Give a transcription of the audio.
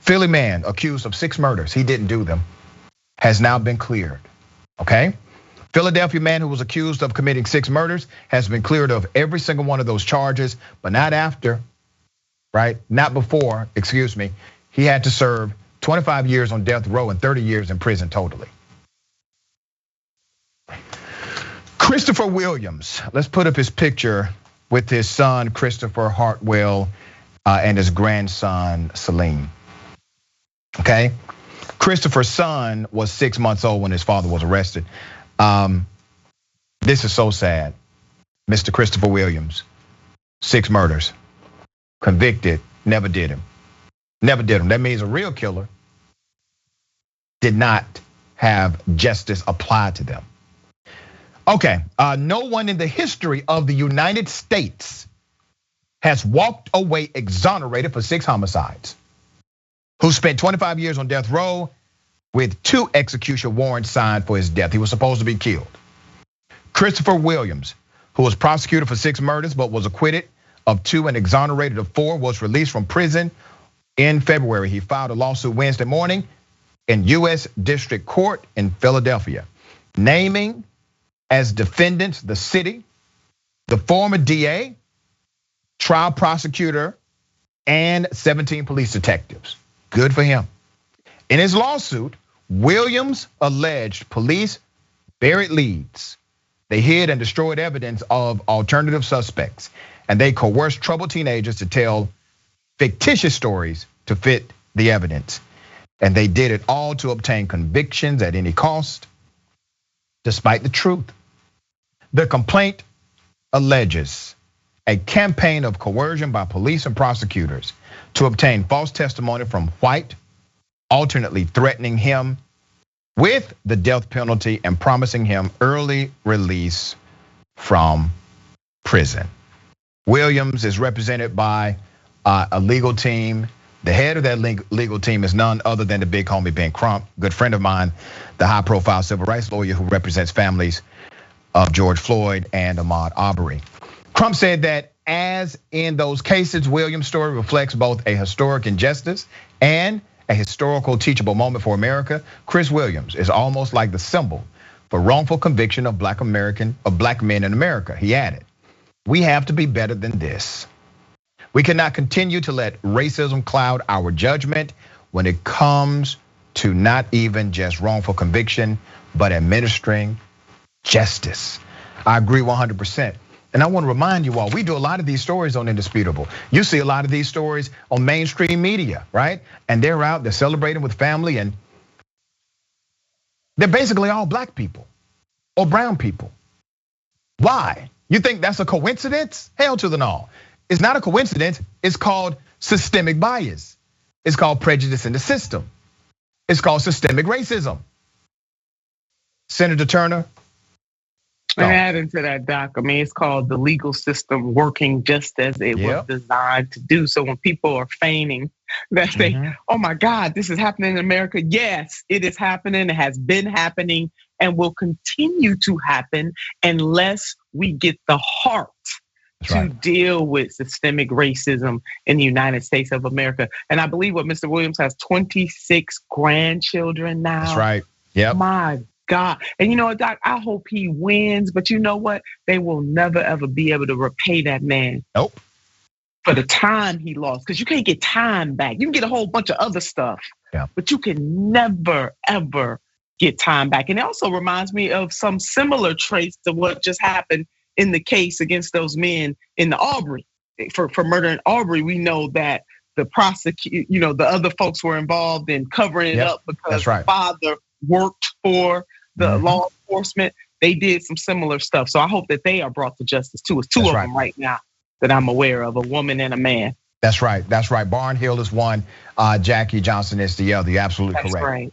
Philly man accused of 6 murders, he didn't do them, has now been cleared, okay? Philadelphia man who was accused of committing 6 murders has been cleared of every single one of those charges, but not after, right? Not before, excuse me. He had to serve 25 years on death row and 30 years in prison totally. Christopher Williams, let's put up his picture with his son, Christopher Hartwell, and his grandson, Salim. Okay, Christopher's son was 6 months old when his father was arrested. This is so sad. Mr. Christopher Williams, 6 murders, convicted, never did him. Never did him. That means a real killer did not have justice applied to them. Okay, no one in the history of the United States has walked away exonerated for 6 homicides, who spent 25 years on death row with 2 execution warrants signed for his death. He was supposed to be killed. Christopher Williams, who was prosecuted for 6 murders but was acquitted of 2 and exonerated of 4, was released from prison in February. He filed a lawsuit Wednesday morning in US District Court in Philadelphia, naming as defendants the city, the former DA, trial prosecutor, and 17 police detectives. Good for him. In his lawsuit, Williams alleged police buried leads. They hid and destroyed evidence of alternative suspects, and they coerced troubled teenagers to tell fictitious stories to fit the evidence. And they did it all to obtain convictions at any cost, despite the truth. The complaint alleges a campaign of coercion by police and prosecutors to obtain false testimony from White, alternately threatening him with the death penalty and promising him early release from prison. Williams is represented by a legal team. The head of that legal team is none other than the big homie Ben Crump, good friend of mine, the high-profile civil rights lawyer who represents families of George Floyd and Ahmaud Arbery. Crump said that as in those cases, Williams' story reflects both a historic injustice and a historical teachable moment for America. Chris Williams is almost like the symbol for wrongful conviction of black men in America. He added, "We have to be better than this. We cannot continue to let racism cloud our judgment when it comes to not even just wrongful conviction, but administering justice." I agree 100%. And I want to remind you all, we do a lot of these stories on Indisputable. You see a lot of these stories on mainstream media, right? And they're out, they're celebrating with family, and they're basically all black people or brown people. Why? You think that's a coincidence? Hell to the no. It's not a coincidence. It's called systemic bias. It's called prejudice in the system. It's called systemic racism. Senator Turner. And adding to that, Doc, I mean, it's called the legal system working just as it was designed to do. So when people are feigning that they, oh my God, this is happening in America. Yes, it is happening. It has been happening and will continue to happen unless we get the heart to deal with systemic racism in the United States of America. And I believe what Mr. Williams has 26 grandchildren now. That's right. Yep. My God. And you know what, Doc, I hope he wins, but you know what? They will never, ever be able to repay that man. Nope. For the time he lost, because you can't get time back. You can get a whole bunch of other stuff, but you can never, ever get time back. And it also reminds me of some similar traits to what just happened in the case against those men in the Arbery. For murdering Arbery, we know that the the other folks were involved in covering it up because the father worked for the law enforcement. They did some similar stuff. So I hope that they are brought to justice too. It's two of them right now that I'm aware of, a woman and a man. That's right. Barnhill is one, Jackie Johnson is the other. You're absolutely correct. Right.